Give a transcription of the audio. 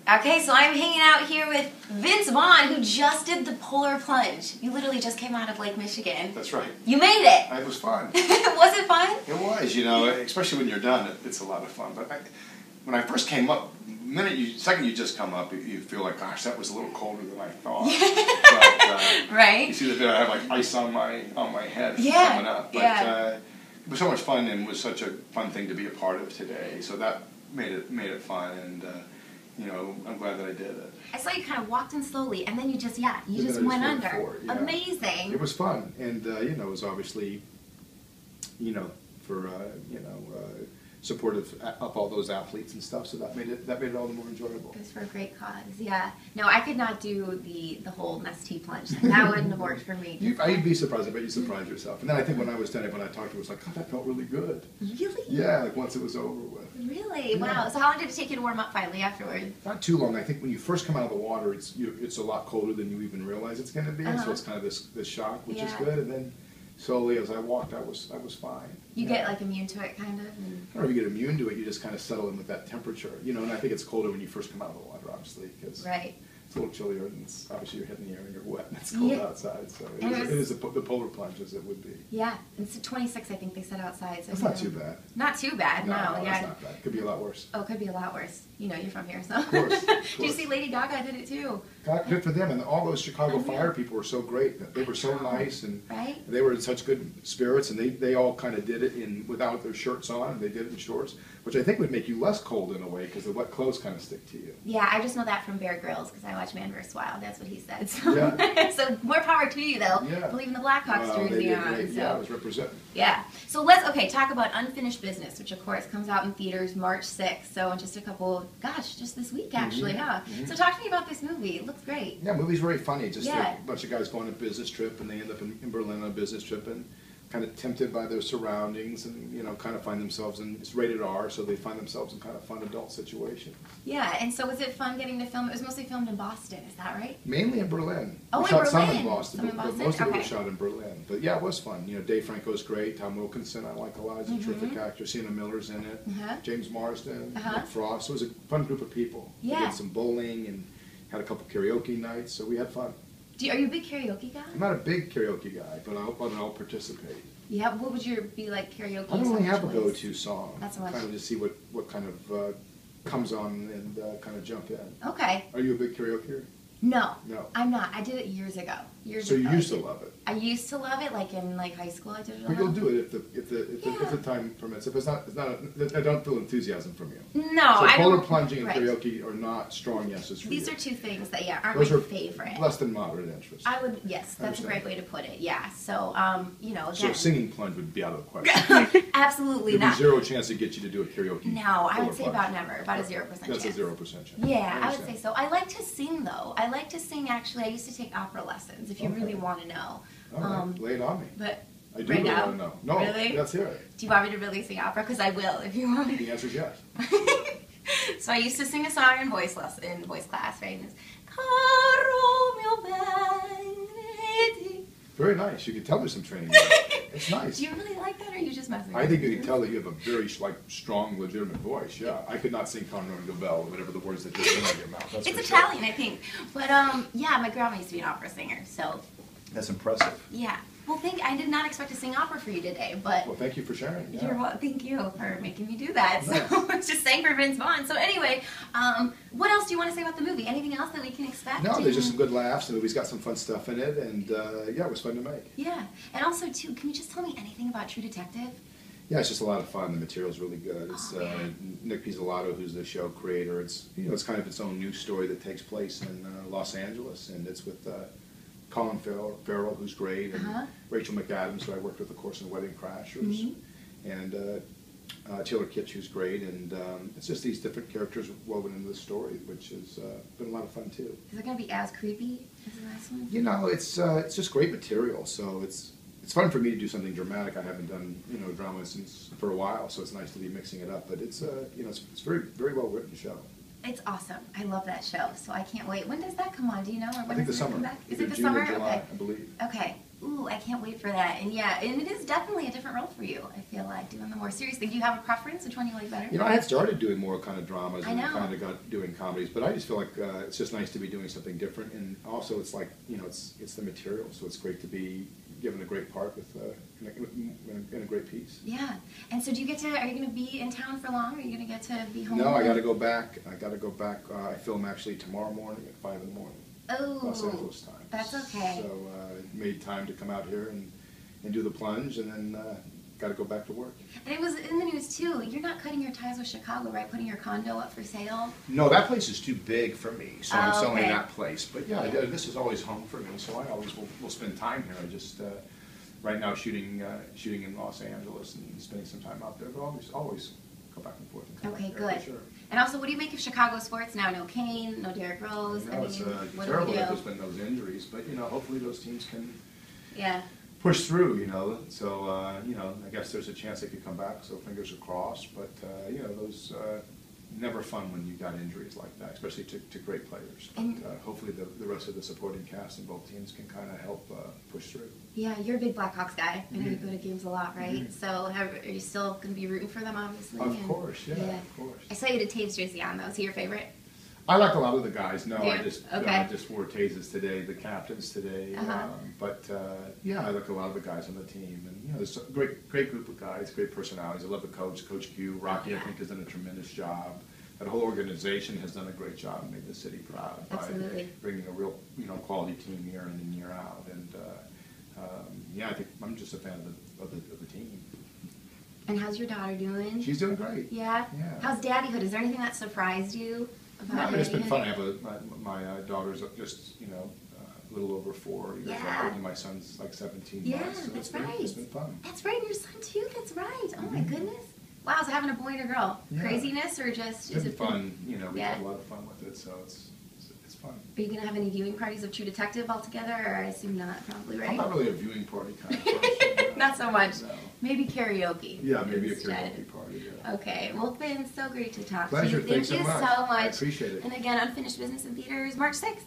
Okay, so I'm hanging out here with Vaughn, who just did the polar plunge. You literally just came out of Lake Michigan. That's right. You made it. It was fun. Was it fun? It was, you know, especially when you're done, it's a lot of fun. But when I first came up, second you just come up, you feel like, gosh, that was a little colder than I thought. But, right. You see the bit, I have like ice on my head coming up. But it was so much fun and was such a fun thing to be a part of today. So that made it fun, and you know, I'm glad that I did it. I saw you kind of walked in slowly, and then you just went under. Forward, yeah. Amazing. It was fun, and you know, it was obviously, you know, for supportive of all those athletes and stuff. So that made it all the more enjoyable. It was for a great cause. Yeah. No, I could not do the whole Nestea plunge. That wouldn't have worked for me. You'd be surprised. I bet you surprised yourself. And then I think when I was done it, when I talked to her, it was like, God, that felt really good. Really? Yeah, like once it was over with. Really? Yeah. Wow. So how long did it take you to warm up finally afterward? Not too long. I think when you first come out of the water, it's a lot colder than you even realize it's going to be. So it's kind of this shock, which is good. And then slowly as I walked, I was fine. You get like immune to it, kind of? I don't know if you get immune to it, you just kind of settle in with that temperature. You know, and I think it's colder when you first come out of the water, obviously, because it's a little chillier, and it's obviously you're hitting the air and you're wet, and it's cold outside. So it is the polar plunge as it would be. Yeah, it's 26, I think they said outside. So that's not too bad. Not too bad, no. That's not bad. Could be a lot worse. Oh, it could be a lot worse. You know, you're from here, so. Of course. Did you see Lady Gaga did it too? Good for them, and all those Chicago fire people were so great. They were so nice, and they were in such good spirits, and they all kind of did it without their shirts on, and they did it in shorts, which I think would make you less cold in a way, because the wet clothes kind of stick to you. Yeah, I just know that from Bear Grylls, because I watch Man vs. Wild. That's what he said. So, so more power to you, though. Yeah. Believe in the Blackhawks jersey on. So. Yeah, I was representing. Yeah. So let's talk about Unfinished Business, which of course comes out in theaters March 6th. So in just a couple, just this week actually, huh? So talk to me about this movie. It looks great. Yeah, the movie's very funny. Just a bunch of guys going on a business trip, and they end up in Berlin on a business trip, and kind of tempted by their surroundings, and you know, kind of find themselves in, it's rated R, so they find themselves in kind of fun adult situations. Yeah, and so was it fun getting to film? It was mostly filmed in Boston, is that right? Mainly in Berlin. Oh, we shot Berlin. Some in Boston, but most of it was shot in Berlin. But yeah, it was fun. You know, Dave Franco's great. Tom Wilkinson, I like a lot. He's a terrific actor. Sienna Miller's in it. James Marsden, Nick Frost. So it was a fun group of people. Yeah. We did some bowling and had a couple karaoke nights, so we had fun. Are you a big karaoke guy? I'm not a big karaoke guy, but I'll participate. Yeah, what would your be like karaoke? I don't really have a go-to song. Not so much. Kind of just see what kind of comes on and kind of jump in. Okay. Are you a big karaoke? No, I'm not. I did it years ago. So you used to love it? I used to love it, like in high school. I did it a lot. But you'll do it if the time permits. If it's not, I don't feel enthusiasm from you. No, so polar plunging and karaoke are not strong yeses for These you. are two things that aren't Those my are favorite. Less than moderate interest. That's a great way to put it. Yeah. So you know. So singing plunge would be out of the question. Absolutely not. There'd be zero chance to get you to do a karaoke. No, I would say about never. About a 0% chance. That's a 0% chance. Yeah, I would say so. I like to sing though. I like to sing. Actually, I used to take opera lessons. If you really want to know. All right, lay it on me. But I do really want to know. No, really? Let's hear it. Do you want me to really sing opera? Because I will, if you want me. The answer's yes. So I used to sing a song in voice class, right? And it's, Caro mio bene. Very nice. You can tell there's some training. It's nice. Do you really like that, or are you just messing with I think you can tell that you have a very strong, legitimate voice. Yeah, I could not sing Con Ron Gobel, whatever the words that just came out of your mouth. That's it's Italian, I think. But yeah, my grandma used to be an opera singer, so. That's impressive. Yeah. Well, I did not expect to sing opera for you today, but... Well, thank you for sharing. Thank you for making me do that. Nice. So, just sang for Vaughn. So anyway, what else do you want to say about the movie? Anything else that we can expect? No, there's just some good laughs. The movie's got some fun stuff in it, and yeah, it was fun to make. Yeah. And also, too, can you just tell me anything about True Detective? Yeah, it's just a lot of fun. The material's really good. It's Nick Pizzolatto, who's the show creator. It's it's kind of its own news story that takes place in Los Angeles, and it's with Colin Farrell, who's great, and Rachel McAdams, who I worked with, of course, in Wedding Crashers, and Taylor Kitsch, who's great, and it's just these different characters woven into the story, which has been a lot of fun too. Is it going to be as creepy as the last one? You know, it's just great material, so it's fun for me to do something dramatic. I haven't done drama for a while, so it's nice to be mixing it up. But it's it's very very well written show. It's awesome. I love that show, so I can't wait. When does that come on? Do you know? Or when I think the does summer. Come back? Is Either it the June summer? or July, Okay. I believe. Okay. Ooh, I can't wait for that. And yeah, and it is definitely a different role for you. I feel like doing the more serious thing. Do you have a preference? Which one you like better? You know, I had started doing more kind of dramas I and know. kind of got doing comedies, but I just feel like it's just nice to be doing something different. And also, it's like, you know, it's the material, so it's great to be given a great part with in a great piece. Yeah. And so, do you get to? Are you going to be in town for long? Are you going to get to be home? No, I got to go back. I film actually tomorrow morning at 5 in the morning. Oh, Los Angeles time. that's okay. So made time to come out here and do the plunge, and then got to go back to work. And it was in the news too. You're not cutting your ties with Chicago, right? Putting your condo up for sale. No, that place is too big for me, so I'm selling okay. that place. But yeah, this is always home for me, so I always will spend time here. I just right now shooting in Los Angeles and spending some time out there, but always go back and forth. And come Okay, back there, good. for sure. And also, what do you make of Chicago sports now? No Kane, no Derrick Rose. You know, it's what terrible do we that do? there's been those injuries, but you know, hopefully those teams can Yeah. push through. You know, so you know, I guess there's a chance they could come back. So fingers are crossed. But you know, those never fun when you got injuries like that, especially to great players. But hopefully the rest of the supporting cast in both teams can kind of help push through. Yeah, you're a big Blackhawks guy. I know you go to games a lot, right? Mm-hmm. So are you still going to be rooting for them, obviously? Of course, yeah, of course. I saw you had a Taves jersey on, though. Is he your favorite? I like a lot of the guys. No, Yeah. I just wore Taze's today, the captains today. But yeah, I like a lot of the guys on the team, and you know, there's a great group of guys, great personalities. I love the coach, Coach Q. Rocky, I think, has done a tremendous job. That whole organization has done a great job in making the city proud Absolutely. by bringing a real, you know, quality team year in and year out. And yeah, I think I'm just a fan of the team. And how's your daughter doing? She's doing great. Yeah? Yeah. How's daddyhood? Is there anything that surprised you about No, I mean, it's been daddyhood? fun. I have my daughter's just, you know, a little over 4 years Yeah. old, and my son's like 17 Yeah, months. So that's it's been right. fun. That's right, your son too. That's right. Oh my goodness. Wow, so having a boy and a girl. Yeah. Craziness or just It's been fun. You know, we Yeah. had a lot of fun with it, so it's fun. Are you going to have any viewing parties of True Detective all together, or I assume not, probably, right? I'm not really a viewing party kind of person. Not so much. No. Maybe karaoke. Yeah, maybe instead. a karaoke party. Yeah. Okay, well, it's been so great to talk Pleasure. to you. Thanks Thank so you much. so much. I appreciate it. And again, Unfinished Business in theaters March 6th.